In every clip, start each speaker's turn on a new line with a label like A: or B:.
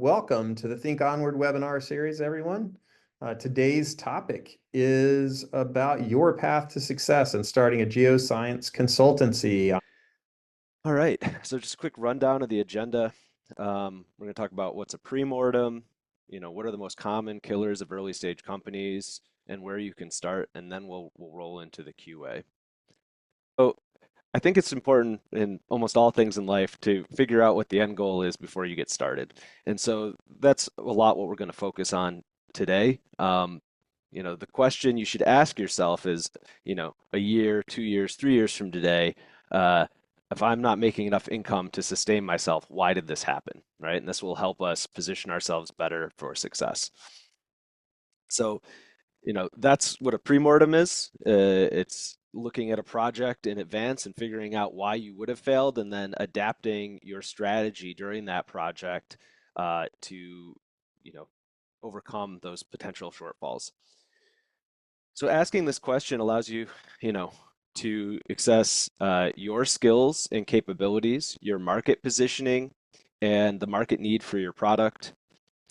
A: Welcome to the Think Onward webinar series, everyone. Today's topic is about your path to success and starting a geoscience consultancy.
B: All right, so just a quick rundown of the agenda. We're going to talk about what's a pre-mortem, what are the most common killers of early stage companies and where you can start, and then we'll roll into the QA. So I think it's important in almost all things in life to figure out what the end goal is before you get started. And so that's a lot what we're going to focus on today. The question you should ask yourself is, a year, 2 years, 3 years from today, uh, if I'm not making enough income to sustain myself, why did this happen, right? And this will help us position ourselves better for success. So that's what a pre-mortem is. It's looking at a project in advance and figuring out why you would have failed and then adapting your strategy during that project to, you know, overcome those potential shortfalls. So asking this question allows you, you know, to assess your skills and capabilities, your market positioning, and the market need for your product,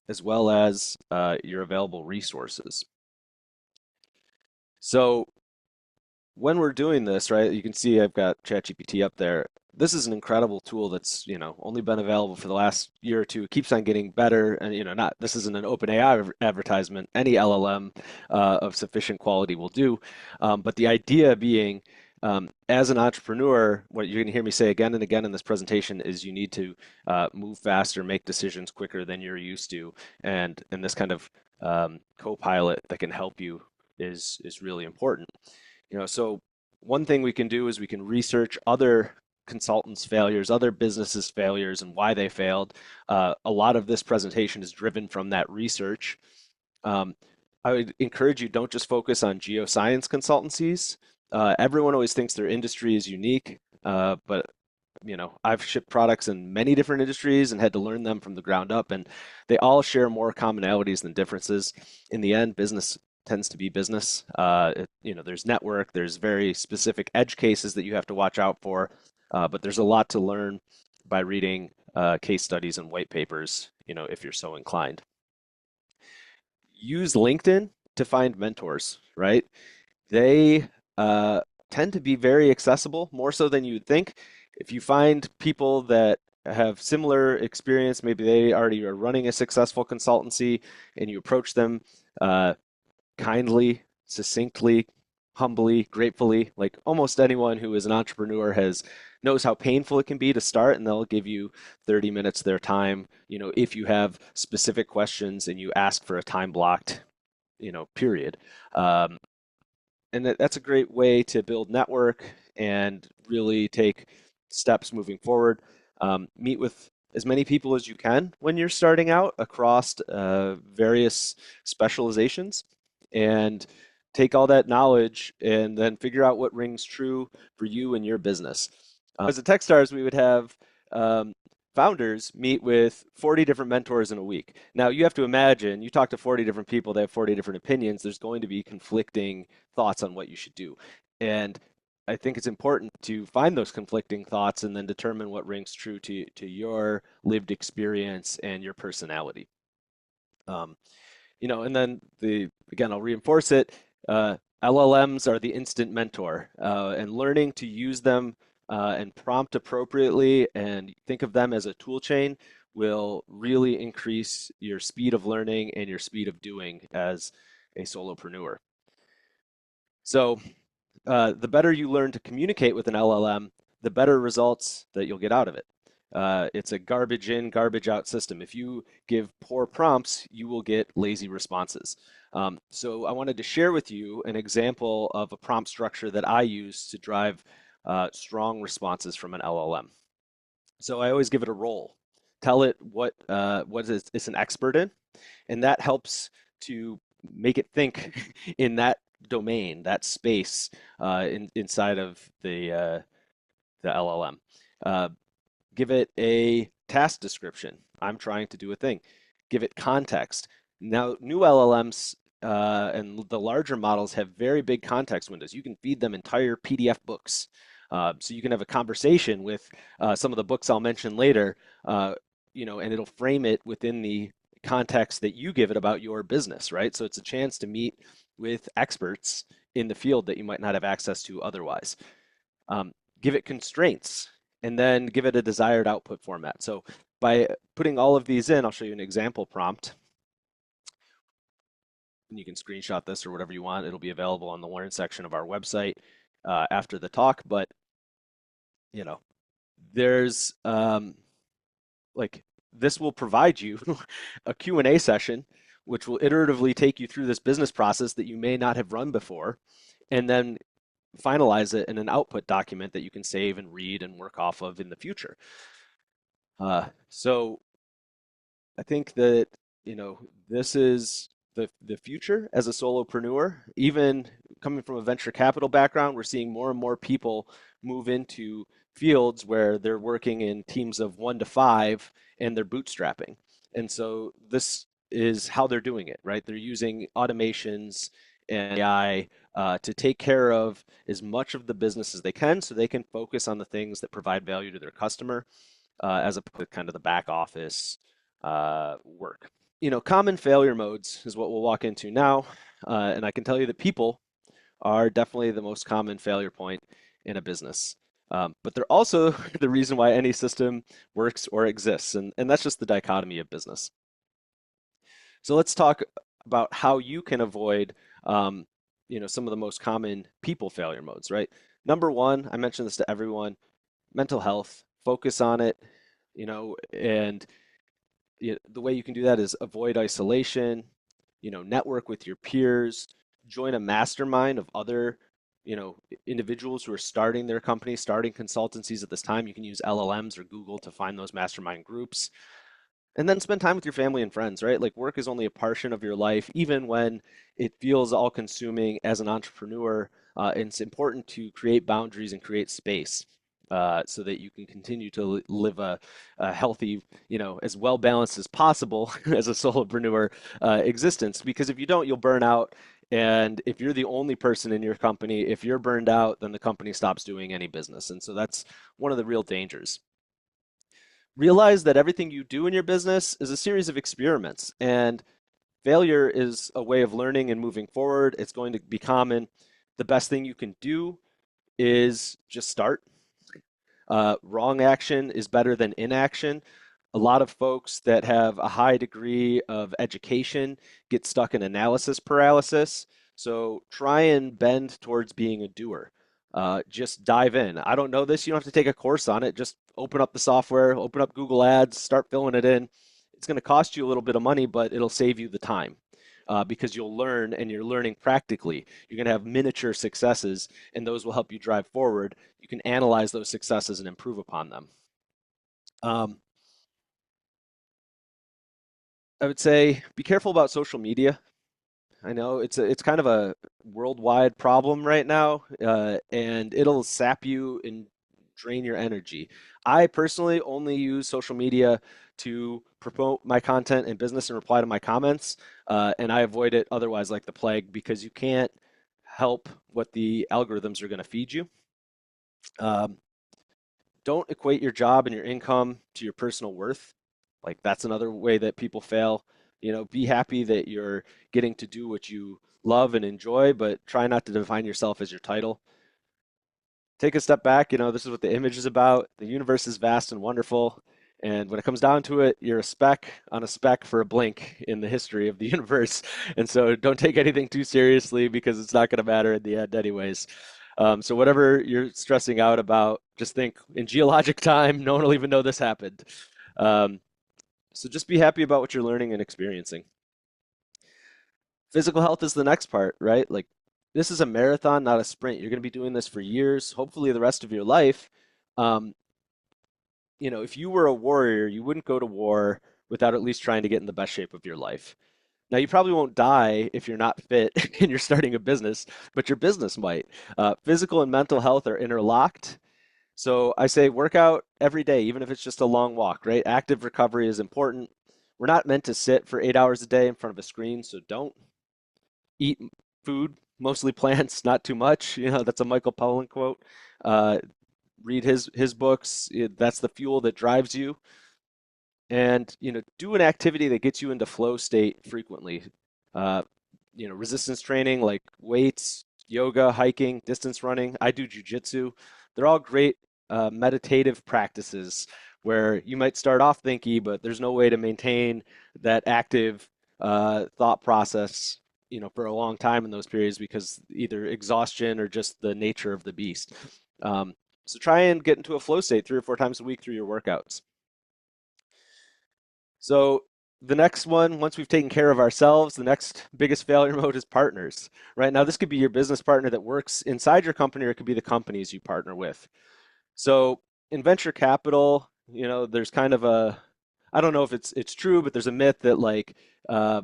B: as well as your available resources. So when we're doing this, right, you can see I've got ChatGPT up there. This is an incredible tool that's, only been available for the last year or two. It keeps on getting better. And, not this isn't an OpenAI advertisement. Any LLM of sufficient quality will do. But the idea being, as an entrepreneur, what you're going to hear me say again and again in this presentation is you need to move faster, make decisions quicker than you're used to. And this kind of co-pilot that can help you is really important. So one thing we can do is we can research other consultants' failures, other businesses' failures, and why they failed. A lot of this presentation is driven from that research. Um, I would encourage you, don't just focus on geoscience consultancies. Everyone always thinks their industry is unique, but I've shipped products in many different industries and had to learn them from the ground up, and they all share more commonalities than differences. In the end, business tends to be business. There's network, there's very specific edge cases that you have to watch out for, but there's a lot to learn by reading case studies and white papers, if you're so inclined. Use LinkedIn to find mentors, right? They tend to be very accessible, more so than you'd think. If you find people that have similar experience, maybe they already are running a successful consultancy, and you approach them kindly, succinctly, humbly, gratefully, like almost anyone who is an entrepreneur has knows how painful it can be to start, and they'll give you 30 minutes of their time, if you have specific questions and you ask for a time blocked, period. Um, and that's a great way to build network and really take steps moving forward. Meet with as many people as you can when you're starting out across various specializations, and take all that knowledge and then figure out what rings true for you and your business. As a Techstars, we would have um, founders meet with 40 different mentors in a week. Now, you have to imagine, you talk to 40 different people, they have 40 different opinions, there's going to be conflicting thoughts on what you should do. And I think it's important to find those conflicting thoughts and then determine what rings true to your lived experience and your personality. Um, and then again, I'll reinforce it. LLMs are the instant mentor, and learning to use them and prompt appropriately and think of them as a tool chain will really increase your speed of learning and your speed of doing as a solopreneur. So the better you learn to communicate with an LLM, the better results that you'll get out of it. It's a garbage in, garbage out system. If you give poor prompts, you will get lazy responses. So I wanted to share with you an example of a prompt structure that I use to drive strong responses from an LLM. So I always give it a role. Tell it what it's an expert in, and that helps to make it think in that domain, that space inside of the LLM. Uh, Give it a task description. I'm trying to do a thing. Give it context. Now, new LLMs and the larger models have very big context windows. You can feed them entire PDF books. So you can have a conversation with some of the books I'll mention later and it'll frame it within the context that you give it about your business, right? So it's a chance to meet with experts in the field that you might not have access to otherwise. Um, Give it constraints and then give it a desired output format. So by putting all of these in, I'll show you an example prompt. And you can screenshot this or whatever you want. It'll be available on the Learn section of our website after the talk. But you know, there's like this will provide you a Q&A session, which will iteratively take you through this business process that you may not have run before, and then finalize it in an output document that you can save and read and work off of in the future. So I think that, this is the future as a solopreneur. Even coming from a venture capital background, we're seeing more and more people move into fields where they're working in teams of 1 to 5 and they're bootstrapping. And so this is how they're doing it, right? They're using automations and AI to take care of as much of the business as they can so they can focus on the things that provide value to their customer as opposed to kind of the back office work. Common failure modes is what we'll walk into now. And I can tell you that people are definitely the most common failure point in a business. But they're also the reason why any system works or exists. And that's just the dichotomy of business. So let's talk about how you can avoid, some of the most common people failure modes, right? Number one, I mentioned this to everyone, mental health, focus on it, and the way you can do that is avoid isolation, network with your peers, join a mastermind of other, individuals who are starting their company, starting consultancies at this time. You can use LLMs or Google to find those mastermind groups. And then spend time with your family and friends, right? Like work is only a portion of your life, even when it feels all consuming as an entrepreneur. It's important to create boundaries and create space so that you can continue to live a healthy, as well balanced as possible as a solopreneur existence. Because if you don't, you'll burn out. And if you're the only person in your company, if you're burned out, then the company stops doing any business. And so that's one of the real dangers. Realize that everything you do in your business is a series of experiments, and failure is a way of learning and moving forward. It's going to be common. The best thing you can do is just start. Wrong action is better than inaction. A lot of folks that have a high degree of education get stuck in analysis paralysis. So try and bend towards being a doer. Just dive in. I don't know this. You don't have to take a course on it. Just open up the software, open up Google Ads, start filling it in. It's going to cost you a little bit of money, but it'll save you the time because you'll learn and you're learning practically. You're going to have miniature successes, and those will help you drive forward. You can analyze those successes and improve upon them. Um, I would say be careful about social media. I know it's kind of a worldwide problem right now, and it'll sap you and drain your energy. I personally only use social media to promote my content and business and reply to my comments, and I avoid it otherwise like the plague because you can't help what the algorithms are going to feed you. Um, don't equate your job and your income to your personal worth. Like that's another way that people fail. Be happy that you're getting to do what you love and enjoy, but try not to define yourself as your title. Take a step back. This is what the image is about. The universe is vast and wonderful. And when it comes down to it, you're a speck on a speck for a blink in the history of the universe. And so don't take anything too seriously because it's not going to matter in the end, anyways. So whatever you're stressing out about, just think in geologic time, no one will even know this happened. Um, so just be happy about what you're learning and experiencing. Physical health is the next part, right? Like this is a marathon, not a sprint. You're going to be doing this for years, hopefully the rest of your life. Um, if you were a warrior, you wouldn't go to war without at least trying to get in the best shape of your life. Now, you probably won't die if you're not fit and you're starting a business, but your business might. Physical and mental health are interlocked. So I say work out every day, even if it's just a long walk, right? Active recovery is important. We're not meant to sit for 8 hours a day in front of a screen, so don't eat food, mostly plants, not too much. That's a Michael Pollan quote. Uh, Read his books. That's the fuel that drives you. and do an activity that gets you into flow state frequently. Uh, resistance training like weights, yoga, hiking, distance running. I do jujitsu. They're all great meditative practices where you might start off thinky, but there's no way to maintain that active thought process, for a long time in those periods because either exhaustion or just the nature of the beast. Um, so try and get into a flow state 3 or 4 times a week through your workouts. So the next one, once we've taken care of ourselves, the next biggest failure mode is partners. Right now, this could be your business partner that works inside your company, or it could be the companies you partner with. So in venture capital, there's kind of I don't know if it's true, but there's a myth that like uh,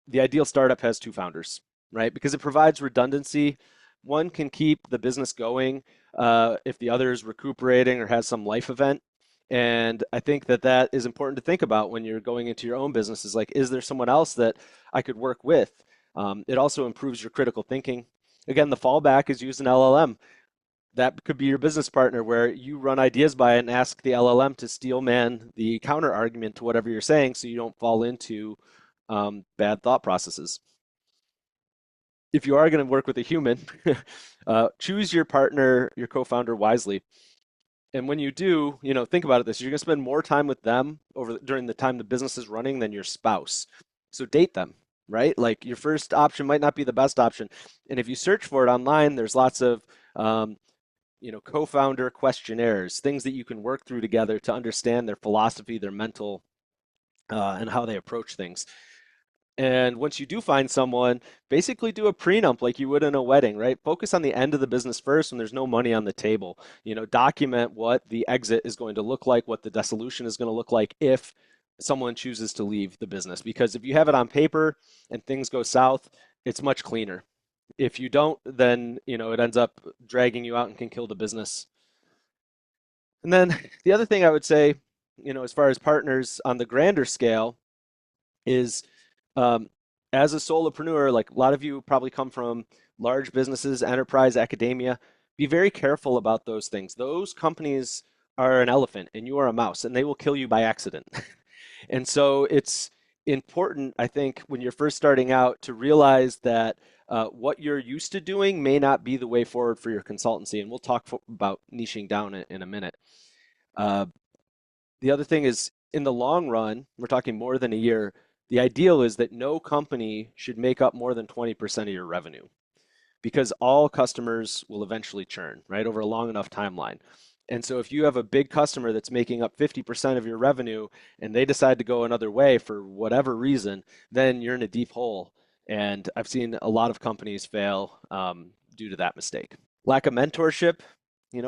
B: the ideal startup has two founders, right? Because it provides redundancy. One can keep the business going if the other is recuperating or has some life event. And I think that that is important to think about when you're going into your own business is like, is there someone else that I could work with? It also improves your critical thinking. Again, the fallback is use an LLM. That could be your business partner where you run ideas by it and ask the LLM to steel man the counter argument to whatever you're saying so you don't fall into bad thought processes. If you are going to work with a human, choose your partner, your co-founder wisely. And when you do, think about it this, you're going to spend more time with them during the time the business is running than your spouse. So date them, right? Like your first option might not be the best option. And if you search for it online, there's lots of co-founder questionnaires, things that you can work through together to understand their philosophy, their mental, and how they approach things. And once you do find someone, basically do a prenup like you would in a wedding, right? Focus on the end of the business first when there's no money on the table. Document what the exit is going to look like, what the dissolution is going to look like if someone chooses to leave the business. Because if you have it on paper and things go south, it's much cleaner. If you don't, then, it ends up dragging you out and can kill the business. And then the other thing I would say, as far as partners on the grander scale, is um, as a solopreneur, like a lot of you probably come from large businesses, enterprise, academia, be very careful about those things. Those companies are an elephant and you are a mouse, and they will kill you by accident. And so it's important, I think, when you're first starting out to realize that what you're used to doing may not be the way forward for your consultancy. And we'll talk about niching down in a minute. Uh, the other thing is, in the long run, we're talking more than a year, the ideal is that no company should make up more than 20% of your revenue because all customers will eventually churn, right, over a long enough timeline. And so if you have a big customer that's making up 50% of your revenue and they decide to go another way for whatever reason, then you're in a deep hole. And I've seen a lot of companies fail due to that mistake. Lack of mentorship,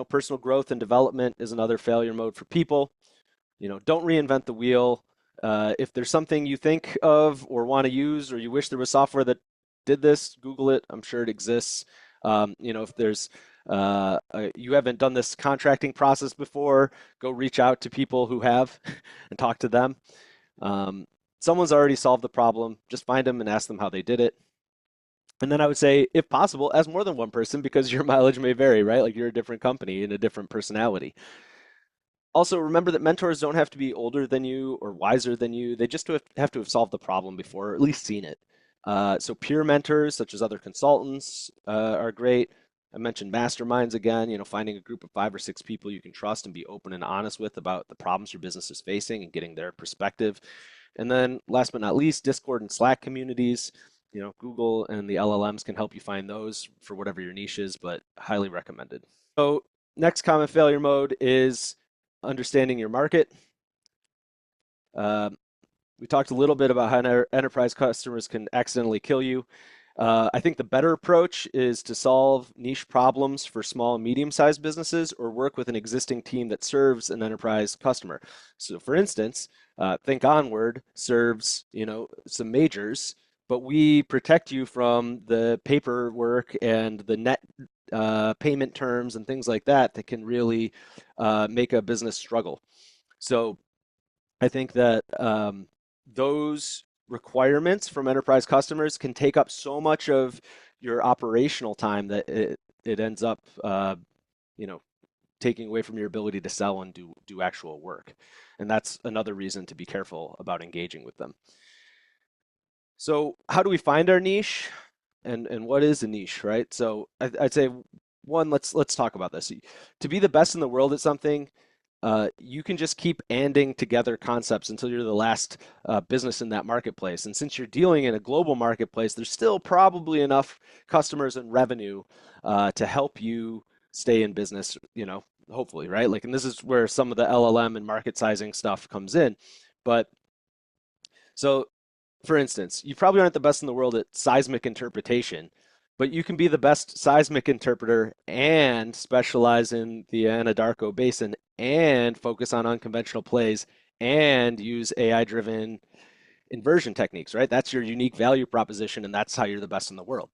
B: personal growth and development is another failure mode for people. Don't reinvent the wheel. If there's something you think of or want to use, or you wish there was software that did this, Google it. I'm sure it exists. If there's you haven't done this contracting process before, go reach out to people who have and talk to them. Um, Someone's already solved the problem. Just find them and ask them how they did it. And then I would say, if possible, ask more than one person because your mileage may vary, right? Like you're a different company and a different personality. Also, remember that mentors don't have to be older than you or wiser than you. They just have to have solved the problem before, or at least seen it. So peer mentors, such as other consultants, are great. I mentioned masterminds again, finding a group of 5 or 6 people you can trust and be open and honest with about the problems your business is facing and getting their perspective. And then last but not least, Discord and Slack communities. Google and the LLMs can help you find those for whatever your niche is, but highly recommended. So next common failure mode is understanding your market. Um, we talked a little bit about how enterprise customers can accidentally kill you. I think the better approach is to solve niche problems for small and medium-sized businesses or work with an existing team that serves an enterprise customer. So for instance, Think Onward serves, some majors, but we protect you from the paperwork and the net payment terms and things like that that can really make a business struggle. So I think that those requirements from enterprise customers can take up so much of your operational time that it ends up, you know, taking away from your ability to sell and do actual work. And that's another reason to be careful about engaging with them. So how do we find our niche? And what is a niche, right? So I'd say one, let's talk about this. To be the best in the world at something, you can just keep anding together concepts until you're the last business in that marketplace. And since you're dealing in a global marketplace, there's still probably enough customers and revenue to help you stay in business, hopefully, right? Like, and this is where some of the LLM and market sizing stuff comes in. But so for instance, you probably aren't the best in the world at seismic interpretation, but you can be the best seismic interpreter and specialize in the Anadarko Basin and focus on unconventional plays and use AI-driven inversion techniques, right? That's your unique value proposition, and that's how you're the best in the world.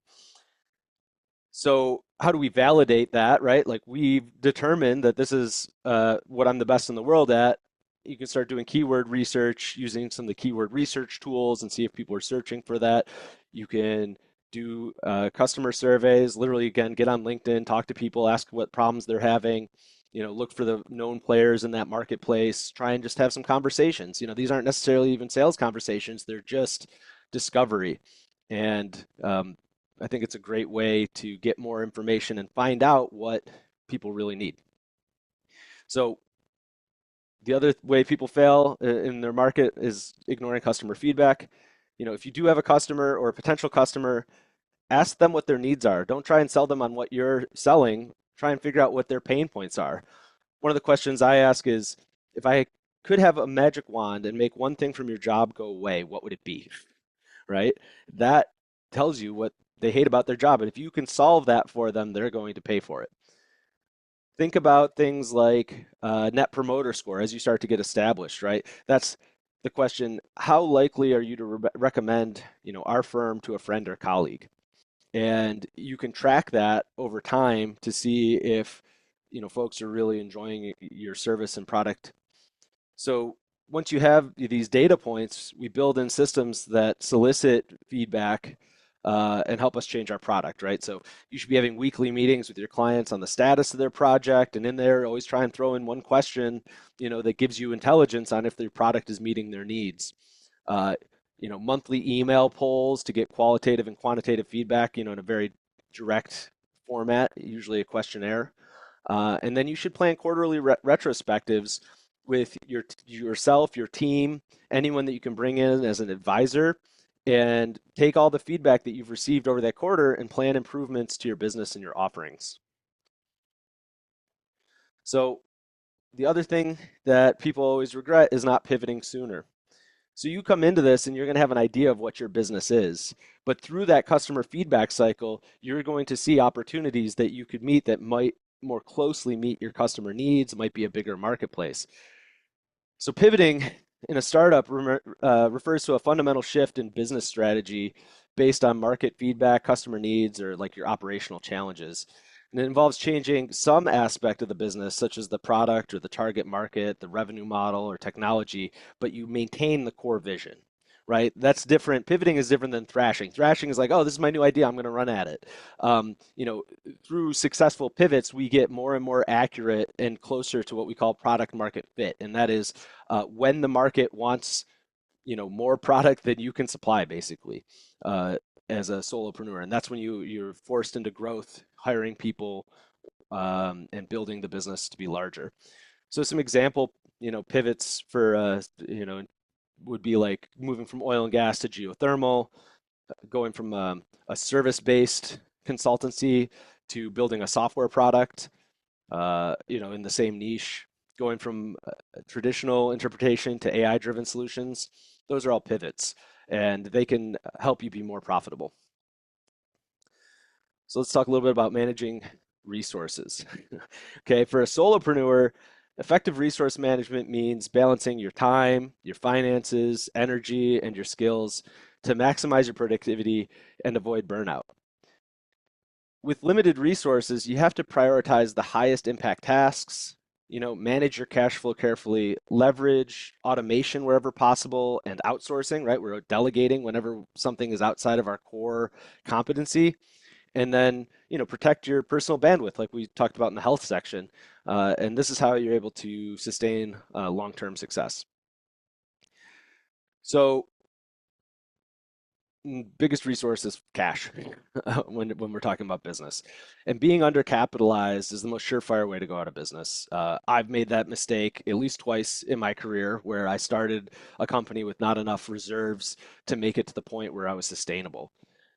B: So how do we validate that, right? Like we've determined that this is what I'm the best in the world at. You can start doing keyword research using some of the keyword research tools and see if people are searching for that. You can do customer surveys, literally again, get on LinkedIn, talk to people, ask what problems they're having, look for the known players in that marketplace, try and just have some conversations. These aren't necessarily even sales conversations, they're just discovery. And I think it's a great way to get more information and find out what people really need. So the other way people fail in their market is ignoring customer feedback. If you do have a customer or a potential customer, ask them what their needs are. Don't try and sell them on what you're selling. Try and figure out what their pain points are. One of the questions I ask is, if I could have a magic wand and make one thing from your job go away, what would it be? Right? That tells you what they hate about their job. And if you can solve that for them, they're going to pay for it. Think about things like net promoter score as you start to get established, right? That's the question. How likely are you to recommend, our firm to a friend or colleague? And you can track that over time to see if, folks are really enjoying your service and product. So once you have these data points, we build in systems that solicit feedback and help us change our product, right? So you should be having weekly meetings with your clients on the status of their project, and in there, always try and throw in one question, that gives you intelligence on if their product is meeting their needs. Uh, Monthly email polls to get qualitative and quantitative feedback, in a very direct format, usually a questionnaire. And then you should plan quarterly retrospectives with yourself, your team, anyone that you can bring in as an advisor, and take all the feedback that you've received over that quarter and plan improvements to your business and your offerings. So the other thing that people always regret is not pivoting sooner. So you come into this and you're going to have an idea of what your business is. But through that customer feedback cycle, you're going to see opportunities that you could meet that might more closely meet your customer needs, might be a bigger marketplace. So pivoting in a startup refers to a fundamental shift in business strategy based on market feedback, customer needs, or like your operational challenges. And it involves changing some aspect of the business, such as the product or the target market, the revenue model or technology, but you maintain the core vision, right? That's different. Pivoting is different than thrashing. Thrashing is like, oh, this is my new idea. I'm going to run at it. Um, you know, Through successful pivots, we get more and more accurate and closer to what we call product market fit. And that is when the market wants, more product than you can supply, basically, as a solopreneur. And that's when you're forced into growth, hiring people, and building the business to be larger. So some example, pivots for, would be like moving from oil and gas to geothermal, going from a service-based consultancy to building a software product, in the same niche, going from traditional interpretation to AI-driven solutions. Those are all pivots, and they can help you be more profitable. So let's talk a little bit about managing resources. Okay, for a solopreneur, effective resource management means balancing your time, your finances, energy, and your skills to maximize your productivity and avoid burnout. With limited resources, you have to prioritize the highest impact tasks, manage your cash flow carefully, leverage automation wherever possible, and outsourcing, right? We're delegating whenever something is outside of our core competency, and then, protect your personal bandwidth, like we talked about in the health section. And this is how you're able to sustain long-term success. So biggest resource is cash when we're talking about business. And being undercapitalized is the most surefire way to go out of business. I've made that mistake at least twice in my career where I started a company with not enough reserves to make it to the point where I was sustainable.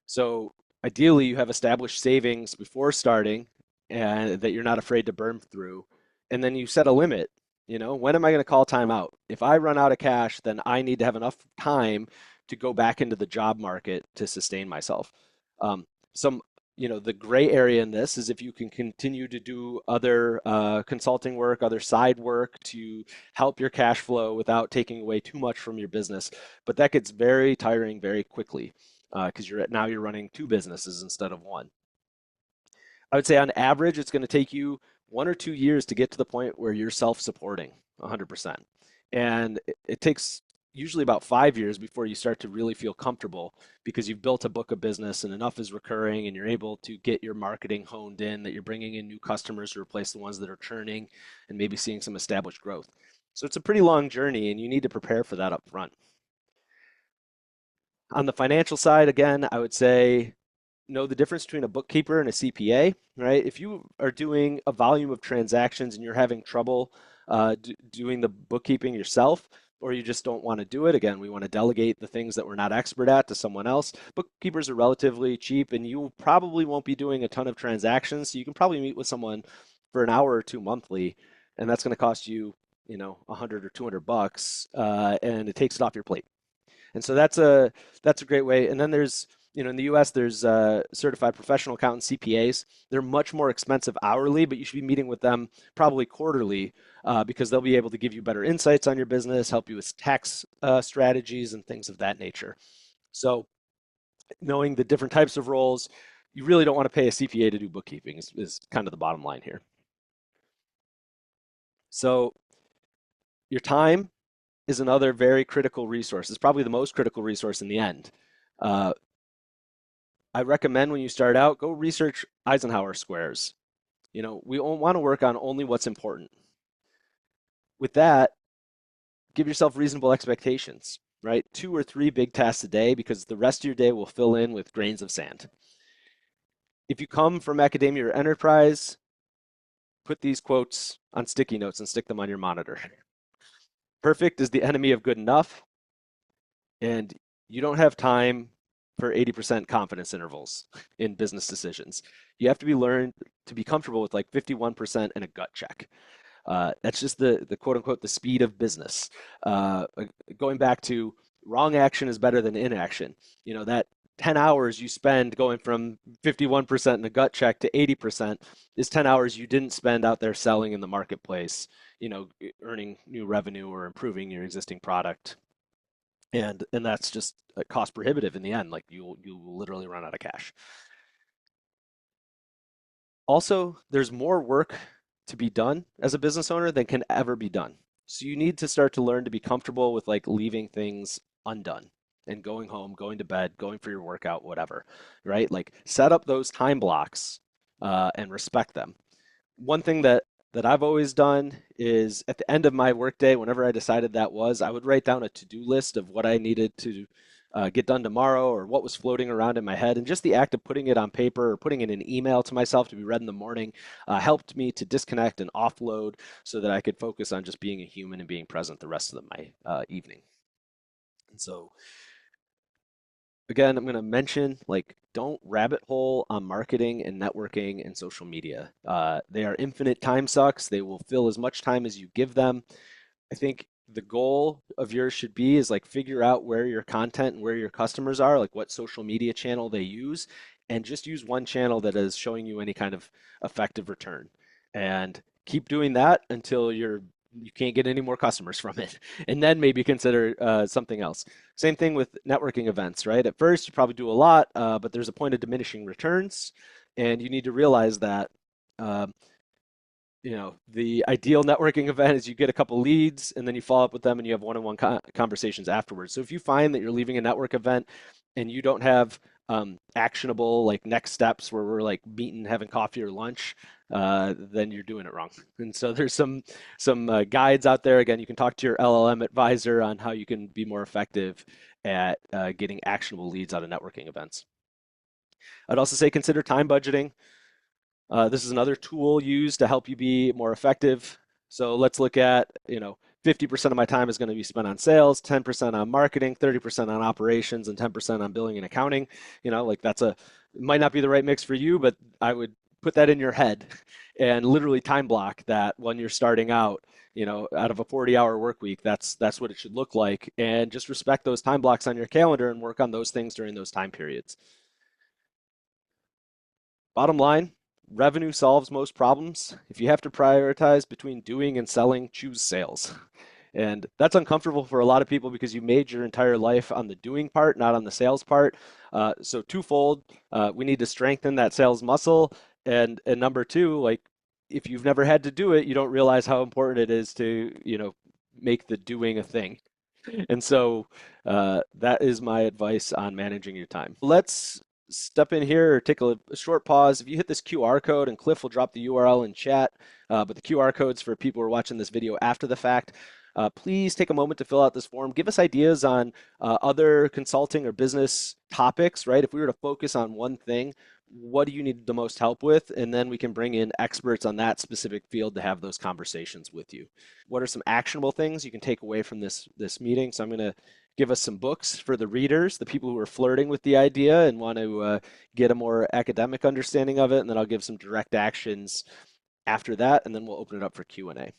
B: So ideally, you have established savings before starting and that you're not afraid to burn through. And then you set a limit. When am I going to call time out? If I run out of cash, then I need to have enough time to go back into the job market to sustain myself. Um, some, the gray area in this is if you can continue to do other consulting work, other side work to help your cash flow without taking away too much from your business. But that gets very tiring very quickly because you're running two businesses instead of one. I would say on average, it's going to take you 1 or 2 years to get to the point where you're self-supporting 100%. And it takes usually about 5 years before you start to really feel comfortable because you've built a book of business and enough is recurring and you're able to get your marketing honed in, that you're bringing in new customers to replace the ones that are churning and maybe seeing some established growth. So it's a pretty long journey and you need to prepare for that up front. On the financial side, again, I would say know the difference between a bookkeeper and a CPA, right? If you are doing a volume of transactions and you're having trouble doing the bookkeeping yourself, or you just don't want to do it, again, we want to delegate the things that we're not expert at to someone else. Bookkeepers are relatively cheap, and you probably won't be doing a ton of transactions, so you can probably meet with someone for an hour or two monthly, and that's going to cost you, 100 or 200 bucks, and it takes it off your plate. And so that's a great way. And then there's, in the US, there's certified professional accountants, CPAs. They're much more expensive hourly, but you should be meeting with them probably quarterly because they'll be able to give you better insights on your business, help you with tax strategies and things of that nature. So knowing the different types of roles, you really don't want to pay a CPA to do bookkeeping is kind of the bottom line here. So your time is another very critical resource. It's probably the most critical resource in the end. Uh, I recommend when you start out, go research Eisenhower squares. We want to work on only what's important. With that, give yourself reasonable expectations, right? 2 or 3 big tasks a day because the rest of your day will fill in with grains of sand. If you come from academia or enterprise, put these quotes on sticky notes and stick them on your monitor. Perfect is the enemy of good enough, and you don't have time for 80% confidence intervals in business decisions. You have to be learned to be comfortable with like 51% and a gut check. That's just the quote unquote the speed of business. Going back to wrong action is better than inaction. That 10 hours you spend going from 51% in a gut check to 80% is 10 hours you didn't spend out there selling in the marketplace, earning new revenue or improving your existing product. And that's just cost prohibitive in the end. Like you will literally run out of cash. Also, there's more work to be done as a business owner than can ever be done. So you need to start to learn to be comfortable with like leaving things undone and going home, going to bed, going for your workout, whatever, right? Like set up those time blocks and respect them. One thing that I've always done is at the end of my workday, whenever I decided that was, I would write down a to-do list of what I needed to get done tomorrow or what was floating around in my head. And just the act of putting it on paper or putting it in an email to myself to be read in the morning helped me to disconnect and offload so that I could focus on just being a human and being present the rest of my evening. And so again, I'm going to mention like don't rabbit hole on marketing and networking and social media. They are infinite time sucks. They will fill as much time as you give them. I think the goal of yours should be is like figure out where your content and where your customers are, like what social media channel they use, and just use one channel that is showing you any kind of effective return. And keep doing that until you can't get any more customers from it, and then maybe consider something else. Same thing with networking events, right? At first, you probably do a lot, but there's a point of diminishing returns, and you need to realize that. Um, the ideal networking event is you get a couple leads and then you follow up with them and you have one-on-one conversations afterwards. So if you find that you're leaving a network event and you don't have actionable like next steps where we're like meeting, having coffee or lunch, then you're doing it wrong. And so there's some guides out there. Again, you can talk to your LLM advisor on how you can be more effective at getting actionable leads out of networking events. I'd also say consider time budgeting. This is another tool used to help you be more effective. So let's look at, 50% of my time is going to be spent on sales, 10% on marketing, 30% on operations, and 10% on billing and accounting. Like it might not be the right mix for you, but I would put that in your head and literally time block that when you're starting out. Out of a 40-hour work week, that's what it should look like. And just respect those time blocks on your calendar and work on those things during those time periods. Bottom line, revenue solves most problems. If you have to prioritize between doing and selling, choose sales. And that's uncomfortable for a lot of people because you made your entire life on the doing part, not on the sales part. So twofold, we need to strengthen that sales muscle. And number two, like if you've never had to do it, you don't realize how important it is to, make the doing a thing. And so that is my advice on managing your time. Let's step in here or take a short pause. If you hit this QR code, and Cliff will drop the URL in chat, but the QR code's for people who are watching this video after the fact. Please take a moment to fill out this form. Give us ideas on other consulting or business topics, right? If we were to focus on one thing, what do you need the most help with? And then we can bring in experts on that specific field to have those conversations with you. What are some actionable things you can take away from this meeting? So I'm going to give us some books for the readers, the people who are flirting with the idea and want to get a more academic understanding of it. And then I'll give some direct actions after that, and then we'll open it up for Q&A.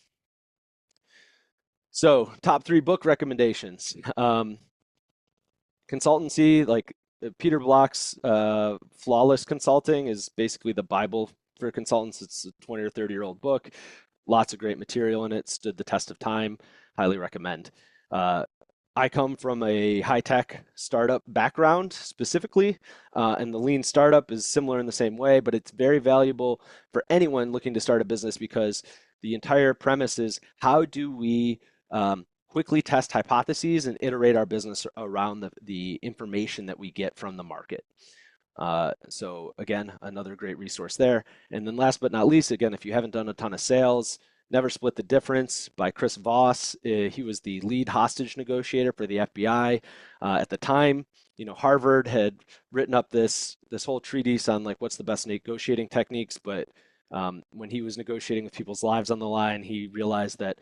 B: So top 3 book recommendations. Consultancy, like Peter Block's Flawless Consulting is basically the Bible for consultants. It's a 20 or 30-year-old book. Lots of great material in it, stood the test of time. Highly recommend. I come from a high-tech startup background specifically, and the lean startup is similar in the same way, but it's very valuable for anyone looking to start a business because the entire premise is how do we quickly test hypotheses and iterate our business around the information that we get from the market. So again, another great resource there. And then last but not least, again, if you haven't done a ton of sales, Never Split the Difference by Chris Voss. He was the lead hostage negotiator for the FBI at the time. Harvard had written up this whole treatise on like what's the best negotiating techniques, but when he was negotiating with people's lives on the line, he realized that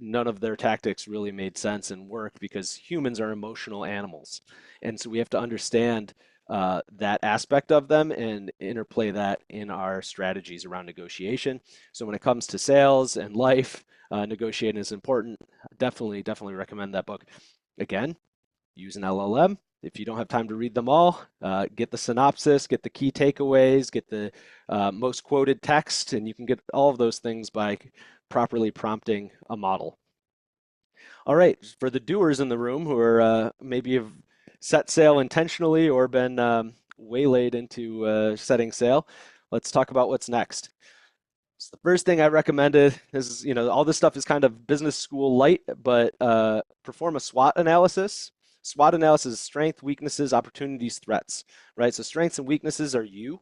B: none of their tactics really made sense and worked because humans are emotional animals. And so we have to understand that aspect of them and interplay that in our strategies around negotiation. So when it comes to sales and life, negotiating is important. Definitely recommend that book. Again, use an LLM. If you don't have time to read them all, get the synopsis, get the key takeaways, get the most quoted text, and you can get all of those things by properly prompting a model. All right, for the doers in the room who are maybe have set sail intentionally or been waylaid into setting sail, let's talk about what's next. So the first thing I recommended is, all this stuff is kind of business school light, but perform a SWOT analysis. SWOT analysis is strength, weaknesses, opportunities, threats, right? So strengths and weaknesses are you.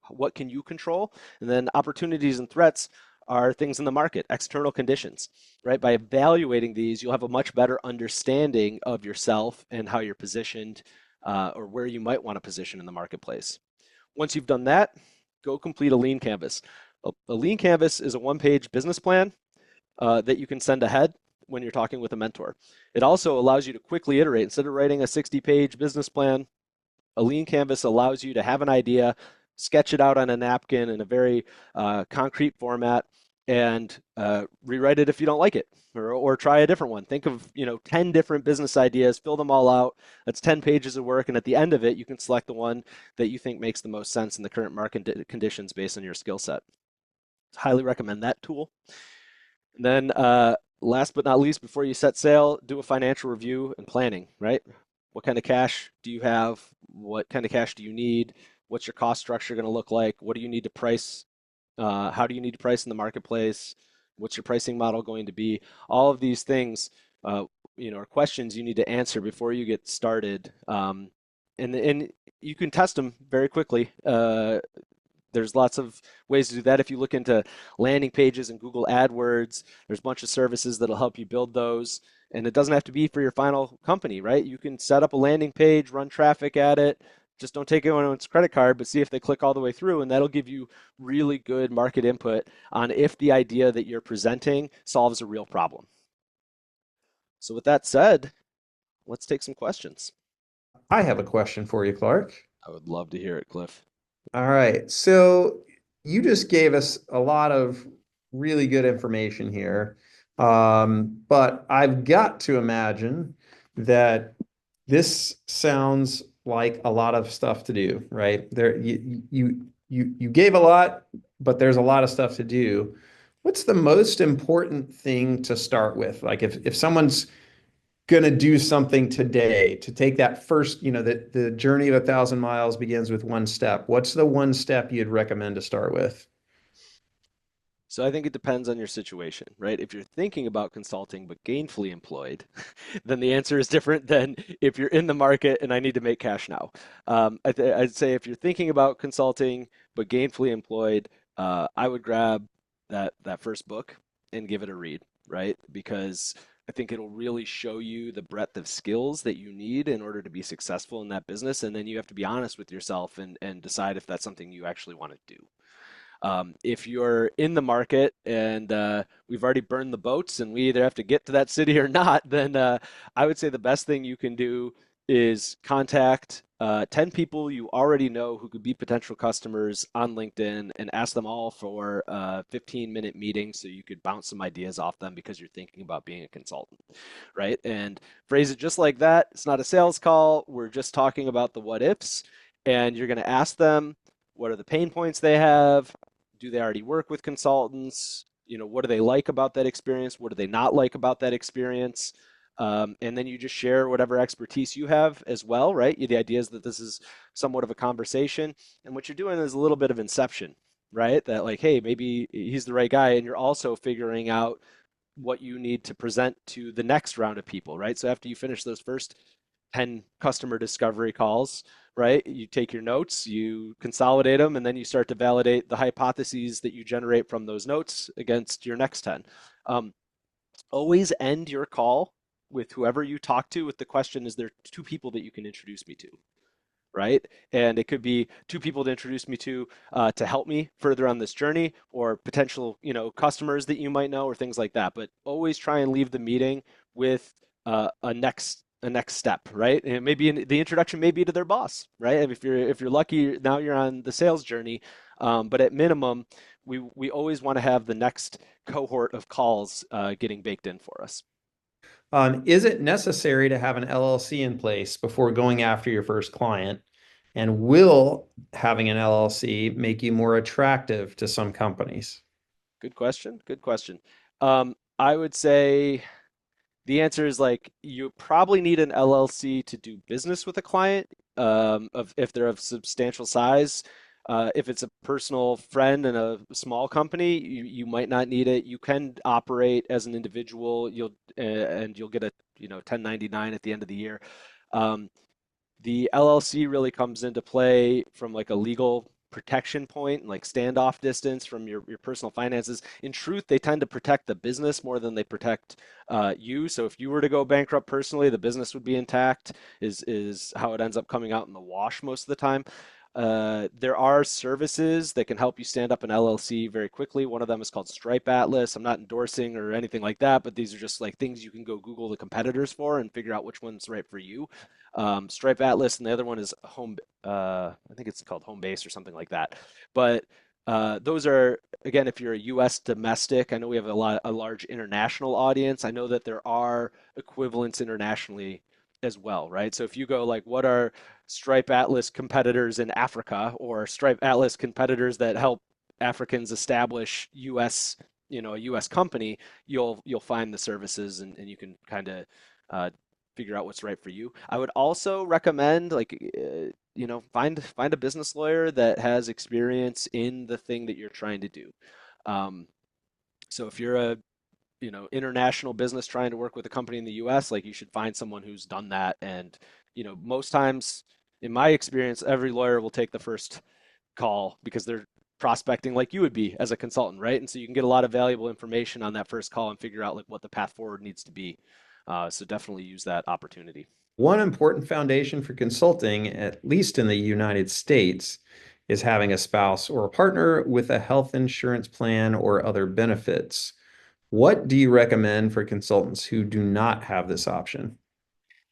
B: What can you control? And then opportunities and threats are things in the market, external conditions, right? By evaluating these, you'll have a much better understanding of yourself and how you're positioned or where you might want to position in the marketplace. Once you've done that, go complete a lean canvas. A lean canvas is a one-page business plan that you can send ahead when you're talking with a mentor. It also allows you to quickly iterate. Instead of writing a 60-page business plan, a lean canvas allows you to have an idea, sketch it out on a napkin in a very concrete format, and rewrite it if you don't like it, or try a different one. Think of 10 different business ideas, fill them all out. That's 10 pages of work, and at the end of it, you can select the one that you think makes the most sense in the current market conditions based on your skill set. Highly recommend that tool. And then last but not least, before you set sail, do a financial review and planning, right? What kind of cash do you have? What kind of cash do you need? What's your cost structure going to look like? What do you need to price? How do you need to price in the marketplace? What's your pricing model going to be? All of these things or questions you need to answer before you get started. And you can test them very quickly. There's lots of ways to do that. If you look into landing pages and Google AdWords, there's a bunch of services that'll help you build those. And it doesn't have to be for your final company, right? You can set up a landing page, run traffic at it. Just don't take anyone's credit card, but see if they click all the way through, and that'll give you really good market input on if the idea that you're presenting solves a real problem. So with that said, let's take some questions.
A: I have a question for you, Clark.
B: I would love to hear it, Cliff.
A: All right. So you just gave us a lot of really good information here. But I've got to imagine that this sounds like a lot of stuff to do, right? You gave a lot, but there's a lot of stuff to do. What's the most important thing to start with? Like if someone's going to do something today to take that first, the journey of 1,000 miles begins with one step. What's the one step you'd recommend to start with?
B: So I think it depends on your situation, right? If you're thinking about consulting but gainfully employed, then the answer is different than if you're in the market and I need to make cash now. I'd say if you're thinking about consulting but gainfully employed, I would grab that first book and give it a read, right? Because I think it'll really show you the breadth of skills that you need in order to be successful in that business. And then you have to be honest with yourself and decide if that's something you actually want to do. If you're in the market and we've already burned the boats and we either have to get to that city or not, then I would say the best thing you can do is contact 10 people you already know who could be potential customers on LinkedIn and ask them all for a 15-minute meeting so you could bounce some ideas off them because you're thinking about being a consultant, right? And phrase it just like that. It's not a sales call. We're just talking about the what ifs, and you're going to ask them what are the pain points they have, do they already work with consultants? What do they like about that experience? What do they not like about that experience? And then you just share whatever expertise you have as well, right? The idea is that this is somewhat of a conversation. And what you're doing is a little bit of inception, right? That, like, hey, maybe he's the right guy. And you're also figuring out what you need to present to the next round of people, right? So after you finish those first 10 customer discovery calls, right? You take your notes, you consolidate them, and then you start to validate the hypotheses that you generate from those notes against your next 10. Um, Always end your call with whoever you talk to with the question, is there two people that you can introduce me to? Right? And it could be two people to introduce me to help me further on this journey, or potential, customers that you might know, or things like that. But always try and leave the meeting with a next step, right? And maybe the introduction may be to their boss, right? And if you're lucky, now you're on the sales journey. But at minimum, we always want to have the next cohort of calls getting baked in for us.
A: Is it necessary to have an LLC in place before going after your first client? And will having an LLC make you more attractive to some companies?
B: Good question. Good question. I would say the answer is, like, you probably need an LLC to do business with a client, of if they're of substantial size. If it's a personal friend and a small company, you might not need it. You can operate as an individual. And you'll get a 1099 at the end of the year. Um, the LLC really comes into play from, like, a legal protection point, like standoff distance from your personal finances. In truth, they tend to protect the business more than they protect you. So if you were to go bankrupt personally, the business would be intact, is how it ends up coming out in the wash most of the time. There are services that can help you stand up an LLC very quickly. One of them is called Stripe Atlas. I'm not endorsing or anything like that, but these are just like things you can go Google the competitors for and figure out which one's right for you. Stripe Atlas, and the other one is I think it's called Homebase or something like that. But those are, again, if you're a U.S. domestic. I know we have a large international audience. I know that there are equivalents internationally as well, right? So if you go, like, what are Stripe Atlas competitors in Africa, or Stripe Atlas competitors that help Africans establish U.S., a U.S. company, you'll find the services, and you can kind of uh, figure out what's right for you. I would also recommend, like, find a business lawyer that has experience in the thing that you're trying to do. Um, so if you're a international business trying to work with a company in the US, like you should find someone who's done that. And, most times, in my experience, every lawyer will take the first call because they're prospecting like you would be as a consultant, right? And so you can get a lot of valuable information on that first call and figure out like what the path forward needs to be. So definitely use that opportunity.
A: One important foundation for consulting, at least in the United States, is having a spouse or a partner with a health insurance plan or other benefits. What do you recommend for consultants who do not have this option?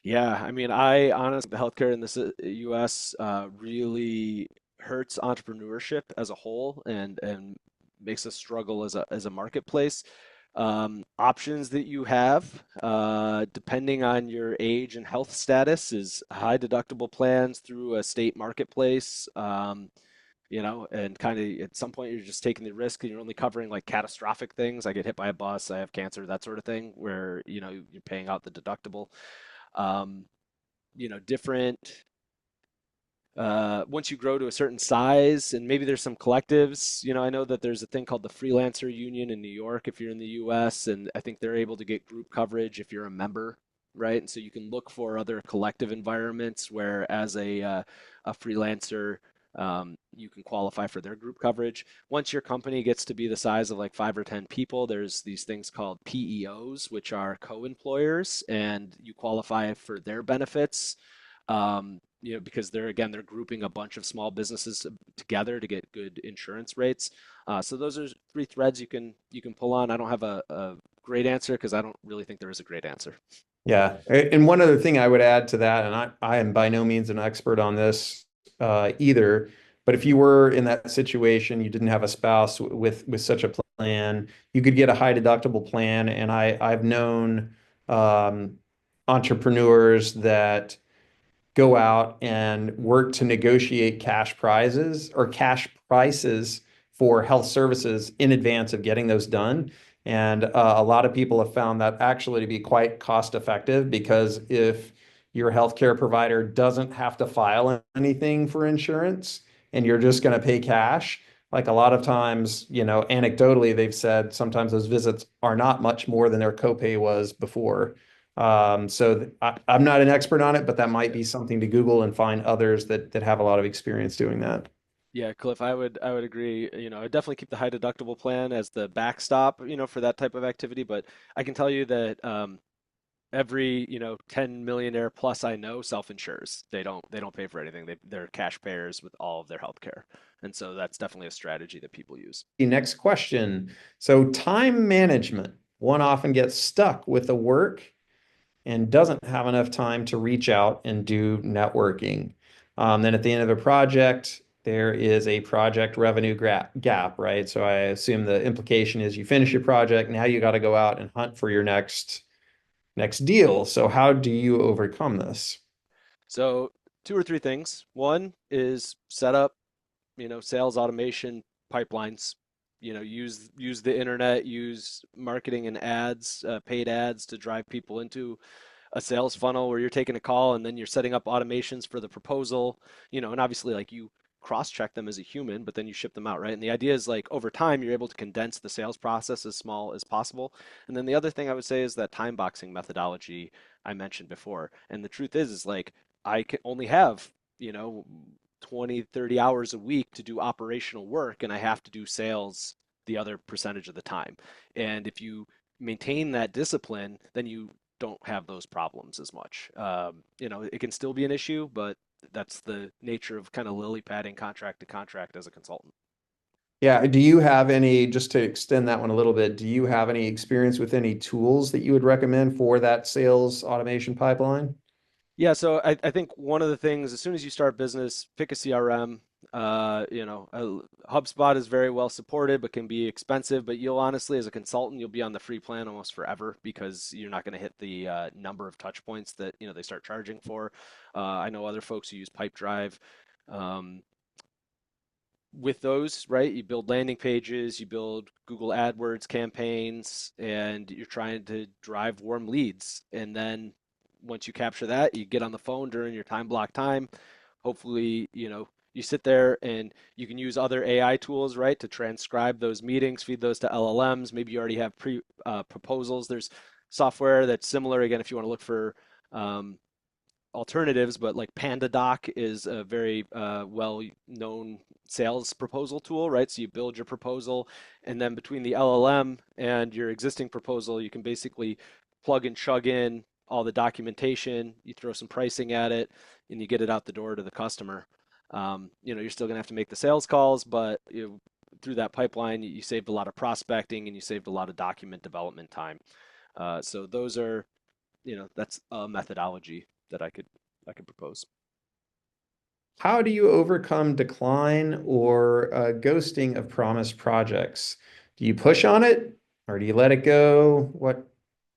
B: Yeah, I mean, I honestly, the healthcare in the US really hurts entrepreneurship as a whole and makes us struggle as a marketplace. Options that you have, depending on your age and health status, is high deductible plans through a state marketplace. And kind of at some point you're just taking the risk and you're only covering like catastrophic things. I get hit by a bus, I have cancer, that sort of thing, where you're paying out the deductible. Um, different once you grow to a certain size, and maybe there's some collectives. I know that there's a thing called the Freelancer Union in New York if you're in the US, and I think they're able to get group coverage if you're a member, right? And so you can look for other collective environments where, as a freelancer, you can qualify for their group coverage. Once your company gets to be the size of like 5 or 10 people, there's these things called PEOs, which are co-employers, and you qualify for their benefits. Because they're grouping a bunch of small businesses together to get good insurance rates. So those are three threads you can pull on. I don't have a great answer because I don't really think there is a great answer.
A: Yeah. And one other thing I would add to that, and I am by no means an expert on this either, but if you were in that situation, you didn't have a spouse with such a plan, you could get a high deductible plan. And I've known um, entrepreneurs that go out and work to negotiate cash prizes or cash prices for health services in advance of getting those done. And a lot of people have found that actually to be quite cost effective because if your healthcare provider doesn't have to file anything for insurance and you're just going to pay cash, like a lot of times, anecdotally, they've said sometimes those visits are not much more than their copay was before. I'm not an expert on it, but that might
B: Yeah.
A: be something to Google and find others that have a lot of experience doing that.
B: Yeah, Cliff, I would agree. I definitely keep the high deductible plan as the backstop, for that type of activity. But I can tell you that every 10 millionaire plus I know self-insures. They don't pay for anything. They're cash payers with all of their health care, and so that's definitely a strategy that people use.
A: The next question. So time management. One often gets stuck with the work and doesn't have enough time to reach out and do networking. Then at the end of a project, there is a project revenue gap, right? So I assume the implication is you finish your project, now you got to go out and hunt for your next deal. So how do you overcome this?
B: So two or three things. One is set up, sales automation pipelines. Use the internet, use marketing and ads, paid ads to drive people into a sales funnel where you're taking a call and then you're setting up automations for the proposal, and obviously like you cross-check them as a human, but then you ship them out, right? And the idea is like over time you're able to condense the sales process as small as possible. And then the other thing I would say is that time boxing methodology I mentioned before. And the truth is like I can only have, you know, 20, 30 hours a week to do operational work and I have to do sales the other percentage of the time. And if you maintain that discipline, then you don't have those problems as much. It can still be an issue, but that's the nature of kind of lily padding contract to contract as a consultant.
A: Yeah, do you have any, just to extend that one a little bit, do you have any experience with any tools that you would recommend for that sales automation pipeline?
B: Yeah, so I think one of the things, as soon as you start business, pick a CRM. HubSpot is very well supported, but can be expensive. But you'll honestly, as a consultant, you'll be on the free plan almost forever because you're not going to hit the number of touch points that they start charging for. I know other folks who use Pipedrive. Um, with those, right, you build landing pages, you build Google AdWords campaigns, and you're trying to drive warm leads. And then once you capture that, you get on the phone during your time block time. Hopefully, you sit there and you can use other AI tools, right, to transcribe those meetings, feed those to LLMs. Maybe you already have pre proposals. There's software that's similar. Again, if you want to look for um, alternatives, but like PandaDoc is a very well-known sales proposal tool, right? So you build your proposal, and then between the LLM and your existing proposal, you can basically plug and chug in all the documentation. You throw some pricing at it, and you get it out the door to the customer. You're still going to have to make the sales calls, but through that pipeline, you saved a lot of prospecting and you saved a lot of document development time. So those are that's a methodology that I could propose.
A: How do you overcome decline or ghosting of promised projects? Do you push on it or do you let it go?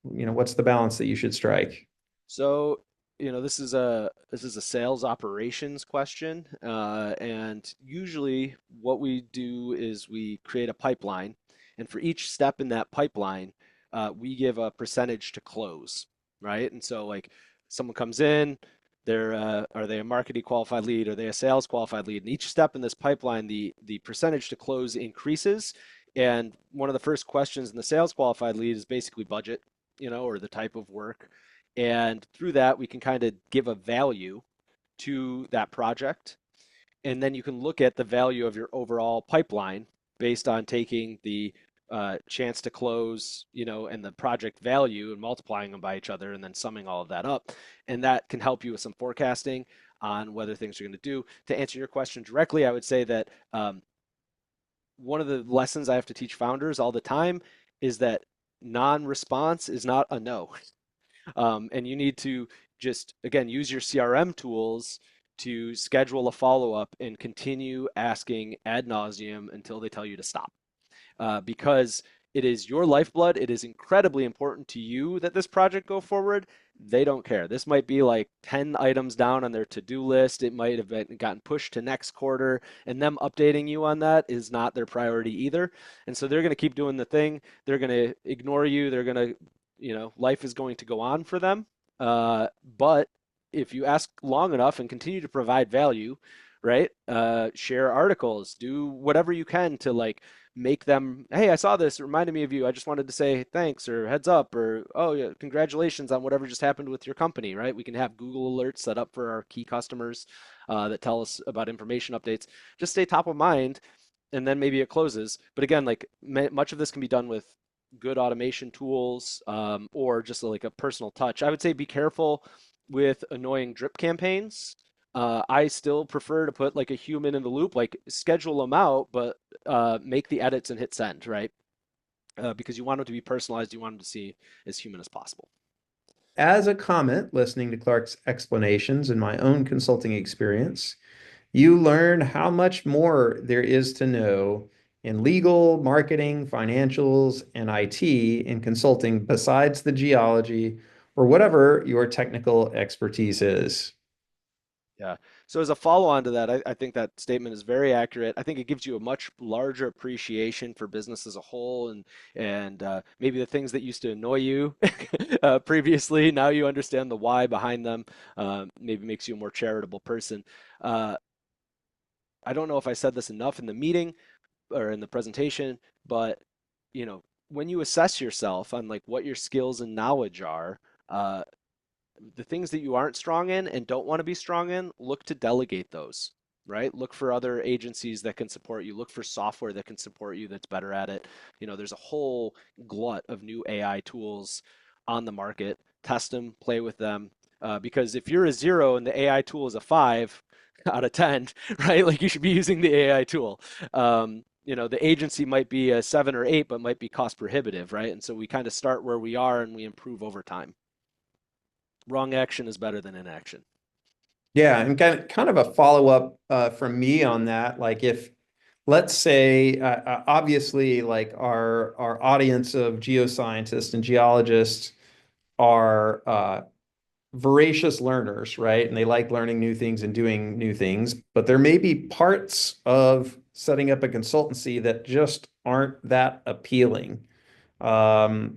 A: What's the balance that you should strike?
B: So, this is a sales operations question, and usually what we do is we create a pipeline, and for each step in that pipeline, we give a percentage to close, right? And so, like, someone comes in, are they a marketing qualified lead? Are they a sales qualified lead? And each step in this pipeline, the percentage to close increases. And one of the first questions in the sales qualified lead is basically budget, or the type of work. And through that, we can kind of give a value to that project. And then you can look at the value of your overall pipeline based on taking the chance to close, and the project value and multiplying them by each other and then summing all of that up. And that can help you with some forecasting on whether things are going to do. To answer your question directly, I would say that one of the lessons I have to teach founders all the time is that non-response is not a no. And you need to just, again, use your CRM tools to schedule a follow-up and continue asking ad nauseum until they tell you to stop. Because it is your lifeblood. It is incredibly important to you that this project go forward. They don't care. This might be like 10 items down on their to-do list. It might have gotten pushed to next quarter, and them updating you on that is not their priority either. And so they're going to keep doing the thing. They're going to ignore you. They're going to, life is going to go on for them. But if you ask long enough and continue to provide value, right? Share articles, do whatever you can to like make them, hey, I saw this, it reminded me of you. I just wanted to say thanks or heads up or, oh, yeah, congratulations on whatever just happened with your company, right? We can have Google alerts set up for our key customers that tell us about information updates. Just stay top of mind, and then maybe it closes. But again, like much of this can be done with good automation tools, or just like a personal touch. I would say be careful with annoying drip campaigns. I still prefer to put like a human in the loop, like schedule them out, but make the edits and hit send, right? Because you want them to be personalized. You want them to see as human as possible.
A: As a comment, listening to Clark's explanations in my own consulting experience, you learn how much more there is to know in legal, marketing, financials, and IT in consulting besides the geology or whatever your technical expertise is.
B: Yeah. So as a follow-on to that, I think that statement is very accurate. I think it gives you a much larger appreciation for business as a whole, and maybe the things that used to annoy you previously, now you understand the why behind them. Maybe makes you a more charitable person. Uh, I don't know if I said this enough in the meeting or in the presentation, but when you assess yourself on like what your skills and knowledge are, uh, the things that you aren't strong in and don't want to be strong in, look to delegate those, right? Look for other agencies that can support you. Look for software that can support you that's better at it. There's a whole glut of new AI tools on the market. Test them, play with them. Because if you're a 0 and the AI tool is a 5 out of 10, right? Like you should be using the AI tool. The agency might be a 7 or 8, but might be cost prohibitive, right? And so we kind of start where we are and we improve over time. Wrong action is better than inaction.
A: Yeah, and kind of a follow-up from me on that. Like if, let's say, obviously, like our audience of geoscientists and geologists are voracious learners, right? And they like learning new things and doing new things, but there may be parts of setting up a consultancy that just aren't that appealing. How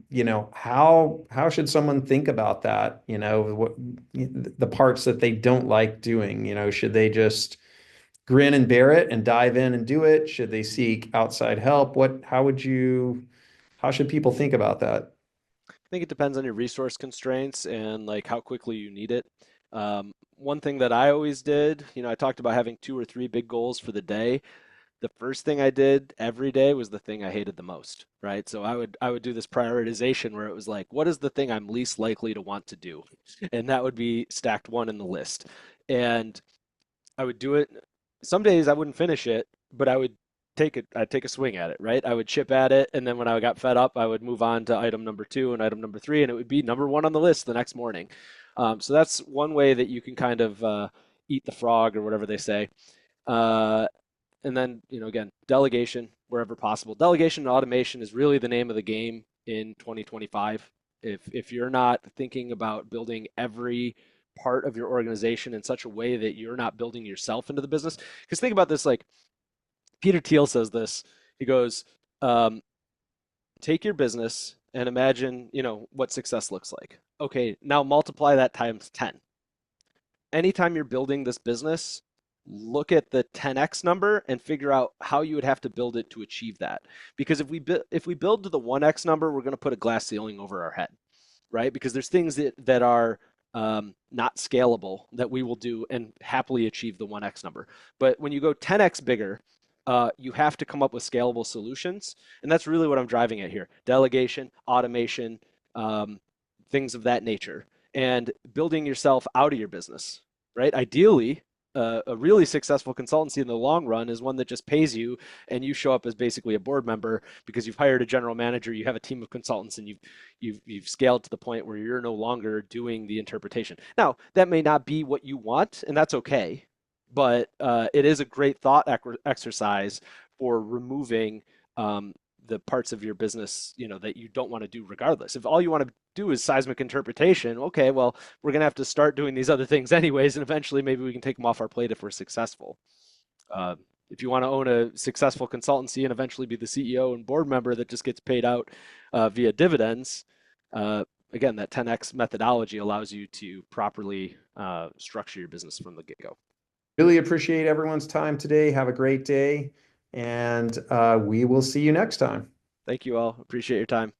A: should someone think about that? What the parts that they don't like doing, should they just grin and bear it and dive in and do it? Should they seek outside help? How should people think about that?
B: I think it depends on your resource constraints and like how quickly you need it. One thing that I always did, I talked about having 2 or 3 big goals for the day. The first thing I did every day was the thing I hated the most, right? So I would do this prioritization where it was like, what is the thing I'm least likely to want to do? And that would be stacked one in the list. And I would do it. Some days I wouldn't finish it, but I'd take a swing at it, right? I would chip at it, and then when I got fed up, I would move on to item number two and item number three, and it would be number one on the list the next morning. So that's one way that you can kind of eat the frog or whatever they say. Uh, and then, again, delegation wherever possible. Delegation and automation is really the name of the game in 2025. If you're not thinking about building every part of your organization in such a way that you're not building yourself into the business, because think about this, like Peter Thiel says this. He goes, um, take your business and imagine, what success looks like. Okay, now multiply that times 10. Anytime you're building this business, look at the 10x number and figure out how you would have to build it to achieve that. Because if we build to the 1x number, we're going to put a glass ceiling over our head, right? Because there's things that are not scalable that we will do and happily achieve the 1x number. But when you go 10x bigger, you have to come up with scalable solutions. And that's really what I'm driving at here: delegation, automation, um, things of that nature, and building yourself out of your business, right? Ideally, a really successful consultancy in the long run is one that just pays you and you show up as basically a board member because you've hired a general manager, you have a team of consultants, and you've scaled to the point where you're no longer doing the interpretation. Now, that may not be what you want, and that's okay, but it is a great thought exercise for removing the parts of your business, that you don't want to do regardless. If all you want to do is seismic interpretation, okay, well, we're going to have to start doing these other things anyways, and eventually maybe we can take them off our plate if we're successful. Uh, if you want to own a successful consultancy and eventually be the CEO and board member that just gets paid out via dividends, again, that 10x methodology allows you to properly structure your business from the get-go.
A: Really appreciate everyone's time today. Have a great day, and we will see you next time.
B: Thank you all. Appreciate your time.